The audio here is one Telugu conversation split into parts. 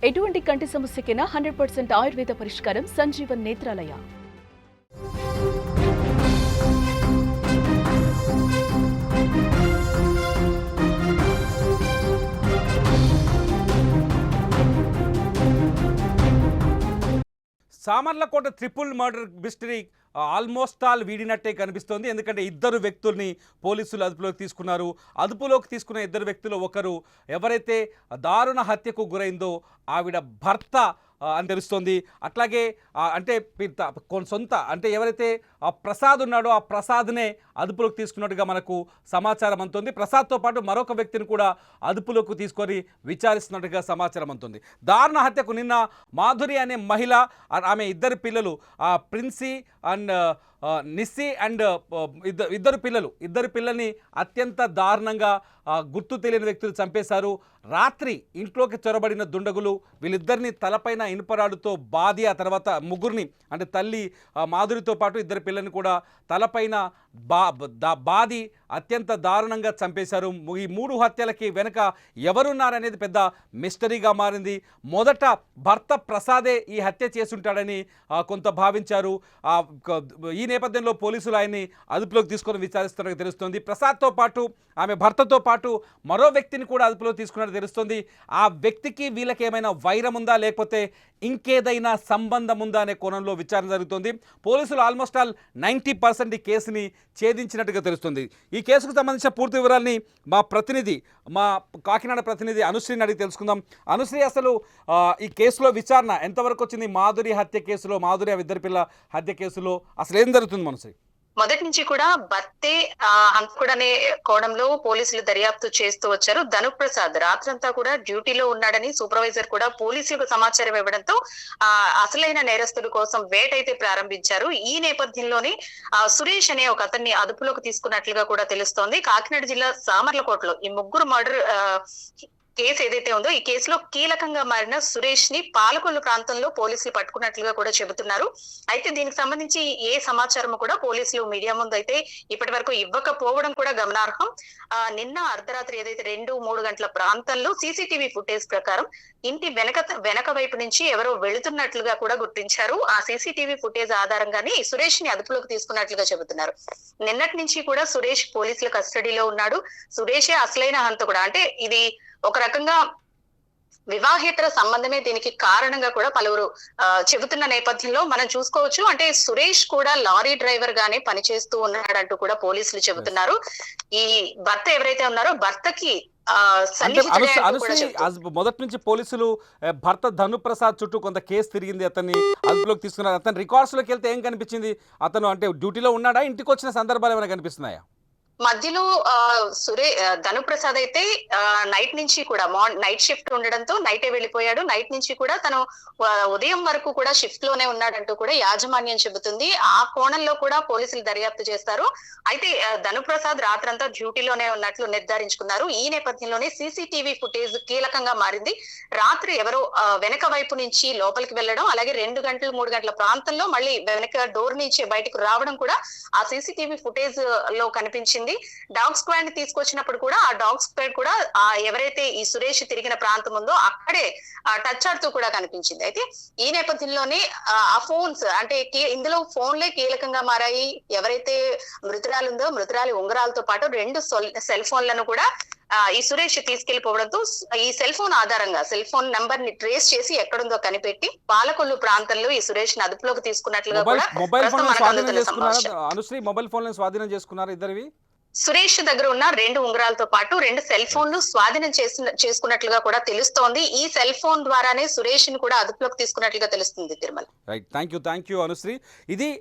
ఎటువంటి కంటి సమస్యకైనా 100% ఆయుర్వేద పరిష్కారం Sanjeevan Netralaya. Samarlakota triple murder mystery almost all వీడినట్టే కనిపిస్తోంది. ఎందుకంటే ఇద్దరు వ్యక్తుల్ని పోలీసులు అదుపులోకి తీసుకున్నారు. అదుపులోకి తీసుకున్న ఇద్దరు వ్యక్తులు ఒకరు ఎవరైతే దారుణ హత్యకు గురైందో ఆవిడ భర్త అని తెలుస్తోంది. అట్లాగే అంటే సొంత అంటే ఎవరైతే ఆ ప్రసాద్ ఉన్నాడో ఆ ప్రసాద్నే అదుపులోకి తీసుకున్నట్టుగా మనకు సమాచారం అందుతుంది. ప్రసాద్తో పాటు మరొక వ్యక్తిని కూడా అదుపులోకి తీసుకొని విచారిస్తున్నట్టుగా సమాచారం అందుతుంది. దారుణ హత్యకు నిన్న మాధురి అనే మహిళ, ఆమె ఇద్దరు పిల్లలు ప్రిన్సీ అండ్ నిస్సి అండ్ ఇద్దరు పిల్లల్ని అత్యంత దారుణంగా గుర్తు తెలియని వ్యక్తులు చంపేశారు. రాత్రి ఇంట్లోకి చొరబడిన దుండగులు వీళ్ళిద్దరిని తలపైన ఇనుపరాడుతో బాది ఆ తర్వాత ముగ్గురిని అంటే తల్లి మాధురితో పాటు ఇద్దరు పిల్లల్ని కూడా తలపైన బాది అత్యంత దారుణంగా చంపేశారు. ఈ మూడు హత్యలకి వెనుక ఎవరున్నారనేది పెద్ద మిస్టరీగా మారింది. మొదట భర్త ప్రసాదే ఈ హత్య చేసుంటాడని కొంత భావించారు. ఈ నేపథ్యంలో పోలీసులు ఆయన్ని అదుపులోకి తీసుకొని విచారిస్తున్నట్టు తెలుస్తోంది. ప్రసాద్తో పాటు ఆమె భర్తతో పాటు మరో వ్యక్తిని కూడా అదుపులోకి తీసుకున్నట్టు తెలుస్తోంది. ఆ వ్యక్తికి వీళ్ళకి ఏమైనా వైరం ఉందా లేకపోతే ఇంకేదైనా సంబంధం ఉందా అనే కోణంలో విచారణ జరుగుతుంది. పోలీసులు ఆల్మోస్ట్ ఆల్ 90% ఈ కేసుని ఛేదించినట్టుగా తెలుస్తుంది. ఈ కేసుకు సంబంధించిన పూర్తి వివరాలని మా కాకినాడ ప్రతినిధి అనుశ్రీని అడిగి తెలుసుకుందాం. అనుశ్రీ, అసలు ఈ కేసులో విచారణ ఎంతవరకు వచ్చింది? మాధురి హత్య కేసులో, మాధురి ఇద్దరు పిల్ల హత్య కేసులో అసలు ఏం జరుగుతుంది అనుశ్రీ? మొదటి నుంచి కూడా భర్తే హంతకుడనే కోణంలో పోలీసులు దర్యాప్తు చేస్తూ వచ్చారు. ధనుప్రసాద్ రాత్రంతా కూడా డ్యూటీలో ఉన్నాడని సూపర్వైజర్ కూడా పోలీసులకు సమాచారం ఇవ్వడంతో అసలైన నేరస్తుడి కోసం వేటైతే ప్రారంభించారు. ఈ నేపథ్యంలోనే సురేష్ అనే ఒక అతన్ని అదుపులోకి తీసుకున్నట్లుగా కూడా తెలుస్తోంది. కాకినాడ జిల్లా సామర్లకోటలో ఈ ముగ్గురు మర్డర్ కేసు ఏదైతే ఉందో ఈ కేసులో కీలకంగా మారిన సురేష్ ని పాలకొల్లు ప్రాంతంలో పోలీసులు పట్టుకున్నట్లుగా కూడా చెబుతున్నారు. అయితే దీనికి సంబంధించి ఏ సమాచారం కూడా పోలీసులు మీడియా ముందు అయితే ఇప్పటి వరకు ఇవ్వకపోవడం కూడా గమనార్హం. నిన్న అర్ధరాత్రి ఏదైతే 2-3 గంటల ప్రాంతంలో సీసీటీవీ ఫుటేజ్ ప్రకారం ఇంటి వెనక వైపు నుంచి ఎవరో వెళుతున్నట్లుగా కూడా గుర్తించారు. ఆ సీసీటీవీ ఫుటేజ్ ఆధారంగానే సురేష్ ని అదుపులోకి తీసుకున్నట్లుగా చెబుతున్నారు. నిన్నటి నుంచి కూడా సురేష్ పోలీసుల కస్టడీలో ఉన్నాడు. సురేషే అసలైన హంతకుడు, అంటే ఇది ఒక రకంగా వివాహేతర సంబంధమే దీనికి కారణంగా కూడా పలువురు చెబుతున్న నేపథ్యంలో మనం చూసుకోవచ్చు. అంటే సురేష్ కూడా లారీ డ్రైవర్ గానే పనిచేస్తూ ఉన్నాడంటూ కూడా పోలీసులు చెబుతున్నారు. ఈ భర్త ఎవరైతే ఉన్నారో భర్తకి మొదటి నుంచి పోలీసులు భర్త ధనుప్రసాద్ చుట్టూ కొంత కేసు తిరిగింది, అతన్ని అదుపులోకి తీసుకున్నారు. అతను రికార్డ్స్ లోకి వెళ్తే ఏం కనిపించింది? అతను అంటే డ్యూటీలో ఉన్నాడా, ఇంటికి వచ్చిన సందర్భాలు ఏమైనా కనిపిస్తున్నాయా? మధ్యలో ధనుప్రసాద్ అయితే నైట్ నుంచి కూడా నైట్ షిఫ్ట్ ఉండడంతో నైటే వెళ్ళిపోయాడు. నైట్ నుంచి కూడా తను ఉదయం వరకు కూడా షిఫ్ట్ లోనే ఉన్నాడంటూ కూడా యాజమాన్యం చెబుతుంది. ఆ కోణంలో కూడా పోలీసులు దర్యాప్తు చేస్తారు. అయితే ధనుప్రసాద్ రాత్రంతా డ్యూటీలోనే ఉన్నట్లు నిర్ధారించుకున్నారు. ఈ నేపథ్యంలోనే సీసీటీవీ ఫుటేజ్ కీలకంగా మారింది. రాత్రి ఎవరో వెనక వైపు నుంచి లోపలికి వెళ్ళడం, అలాగే 2-3 గంటల ప్రాంతంలో మళ్ళీ వెనక డోర్ నుంచి బయటకు రావడం కూడా ఆ సీసీటీవీ ఫుటేజ్ లో కనిపించింది. డాగ్ స్క్వాడ్ ని తీసుకొచ్చినప్పుడు కూడా ఆ డాగ్ స్క్వాడ్ కూడా ఎవరైతే ఈ సురేష్ తిరిగిన ప్రాంతం ఉందో అక్కడే టచ్ ఆడుతూ కూడా కనిపించింది. అయితే ఈ నేపథ్యంలోనే ఆ ఫోన్స్ అంటే ఇందులో ఫోన్లే కీలకంగా మారాయి. ఎవరైతే మృతురాలు ఉందో మృతురాలి ఉంగరాలతో పాటు 2 సెల్ ఫోన్లను కూడా ఈ సురేష్ తీసుకెళ్లిపోవడంతో ఈ సెల్ ఫోన్ ఆధారంగా సెల్ ఫోన్ నంబర్ ని ట్రేస్ చేసి ఎక్కడుందో కనిపెట్టి పాలకొల్లు ప్రాంతంలో ఈ సురేష్ ని అదుపులోకి తీసుకున్నట్లుగా కూడా స్వాధీనం చేసుకున్నారు ఇద్దరివి. సురేష్ దగ్గర ఉన్న 2 ఉంగరాలతో పాటు 2 సెల్ ఫోన్లు స్వాధీనం చేసుకున్నట్లుగా కూడా తెలుస్తోంది. ఈ సెల్ ఫోన్ ద్వారానే సురేష్ ని కూడా అదుపులోకి తీసుకున్నట్లుగా తెలుస్తుంది. Tirumala, right, thank you Anusri. ఇది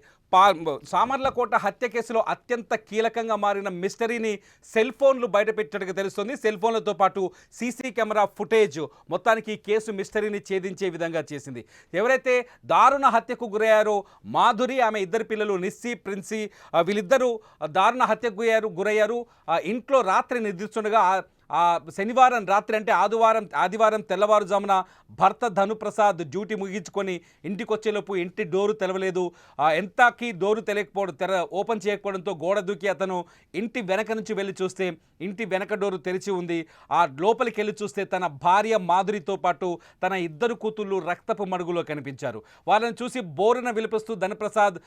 సామర్లకోట హత్య కేసులో అత్యంత కీలకంగా మారిన మిస్టరీని సెల్ ఫోన్లు బయటపెట్టినట్టుగా తెలుస్తుంది. సెల్ ఫోన్లతో పాటు సీసీ కెమెరా ఫుటేజ్ మొత్తానికి కేసు మిస్టరీని ఛేదించే విధంగా చేసింది. ఎవరైతే దారుణ హత్యకు గురయ్యారో మాధురి, ఆమె ఇద్దరు పిల్లలు నిస్సి, ప్రిన్సీ, వీళ్ళిద్దరూ దారుణ హత్యకు గురయ్యారు. ఇంట్లో రాత్రి నిద్రిస్తుండగా శనివారం రాత్రి అంటే ఆదివారం తెల్లవారుజామున భర్త ధనుప్రసాద్ డ్యూటీ ముగించుకొని ఇంటికి వచ్చేలోపు ఇంటి డోరు తెరవలేదు. ఎంతకీ డోరు తెలియకపోవడం ఓపెన్ చేయకపోవడంతో గోడ దూకి అతను ఇంటి వెనక నుంచి వెళ్ళి చూస్తే ఇంటి వెనక డోరు తెరిచి ఉంది. ఆ లోపలికి వెళ్ళి చూస్తే తన భార్య మాధురితో పాటు తన ఇద్దరు కూతుళ్ళు రక్తపు మడుగులో కనిపించారు. వాళ్ళని చూసి బోరున విలిపిస్తూ ధనుప్రసాద్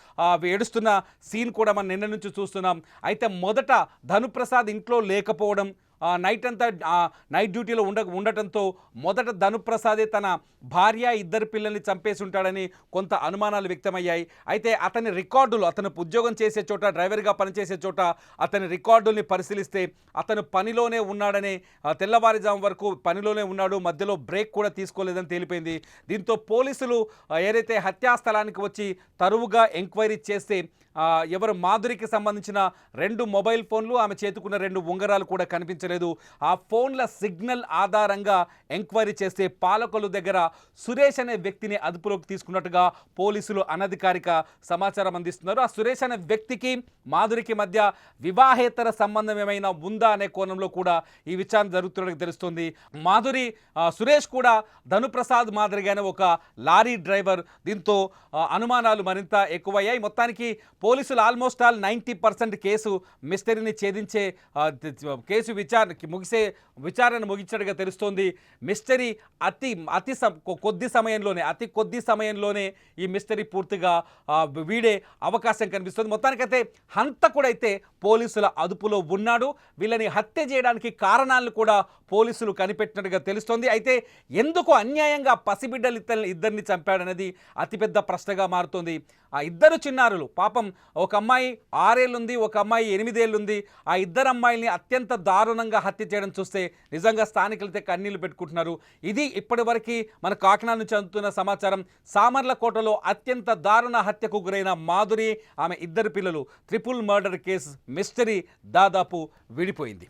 ఏడుస్తున్న సీన్ కూడా మనం నిన్న నుంచి చూస్తున్నాం. అయితే మొదట ధనుప్రసాద్ ఇంట్లో లేకపోవడం, నైట్ డ్యూటీలో ఉండటంతో మొదట ధనుప్రసాదే తన భార్య ఇద్దరు పిల్లల్ని చంపేసి ఉంటాడని కొంత అనుమానాలు వ్యక్తమయ్యాయి. అయితే అతని రికార్డులు, అతను ఉద్యోగం చేసే చోట, డ్రైవర్గా పనిచేసే చోట అతని రికార్డుల్ని పరిశీలిస్తే అతను పనిలోనే ఉన్నాడని, తెల్లవారుజాము వరకు పనిలోనే ఉన్నాడు, మధ్యలో బ్రేక్ కూడా తీసుకోలేదని తేలిపోయింది. దీంతో పోలీసులు ఏదైతే హత్యాస్థలానికి వచ్చి తరువుగా ఎంక్వైరీ చేస్తే ఎవరు మాధురికి సంబంధించిన 2 మొబైల్ ఫోన్లు, ఆమె చేతుకున్న 2 ఉంగరాలు కూడా కనిపించలేదు. ఆ ఫోన్ల సిగ్నల్ ఆధారంగా ఎంక్వైరీ చేస్తే పాలకొల్లు దగ్గర సురేష్ అనే వ్యక్తిని అదుపులోకి తీసుకున్నట్టుగా పోలీసులు అనధికారిక సమాచారం అందిస్తున్నారు. ఆ సురేష్ అనే వ్యక్తికి మాధురికి మధ్య వివాహేతర సంబంధం ఏమైనా ఉందా అనే కోణంలో కూడా ఈ విచారణ జరుగుతున్నట్టు తెలుస్తుంది. మాధురి సురేష్ కూడా ధనుప్రసాద్ మాదిరిగానే ఒక లారీ డ్రైవర్. దీంతో అనుమానాలు మరింత ఎక్కువయ్యాయి. మొత్తానికి పోలీసులు ఆల్మోస్ట్ ఆల్ 90% కేసు మిస్టరీని ఛేదించే కేసు విచారణ ముగించినట్టుగా తెలుస్తోంది. మిస్టరీ అతి కొద్ది సమయంలోనే ఈ మిస్టరీ పూర్తిగా వీడే అవకాశం కనిపిస్తుంది. మొత్తానికైతే హంతకుడైతే పోలీసుల అదుపులో ఉన్నాడు. వీళ్ళని హత్య చేయడానికి కారణాలను కూడా పోలీసులు కనిపెట్టినట్టుగా తెలుస్తోంది. అయితే ఎందుకు అన్యాయంగా పసిబిడ్డలు ఇద్దరిని చంపాడనేది అతిపెద్ద ప్రశ్నగా మారుతోంది. ఆ ఇద్దరు చిన్నారులు, పాపం ఒక అమ్మాయి 6 ఏళ్ళుంది, ఒక అమ్మాయి 8 ఏళ్ళుంది. ఆ ఇద్దరు అమ్మాయిల్ని అత్యంత దారుణంగా హత్య చేయడం చూస్తే నిజంగా స్థానికులైతే కన్నీళ్లు పెట్టుకుంటున్నారు. ఇది ఇప్పటివరకు మన కాకినాడ నుంచి అందుతున్న సమాచారం. సామర్లకోటలో అత్యంత దారుణ హత్యకు గురైన మాధురి, ఆమె ఇద్దరు పిల్లలు, ట్రిపుల్ మర్డర్ కేసు మిస్టరీ దాదాపు విడిపోయింది.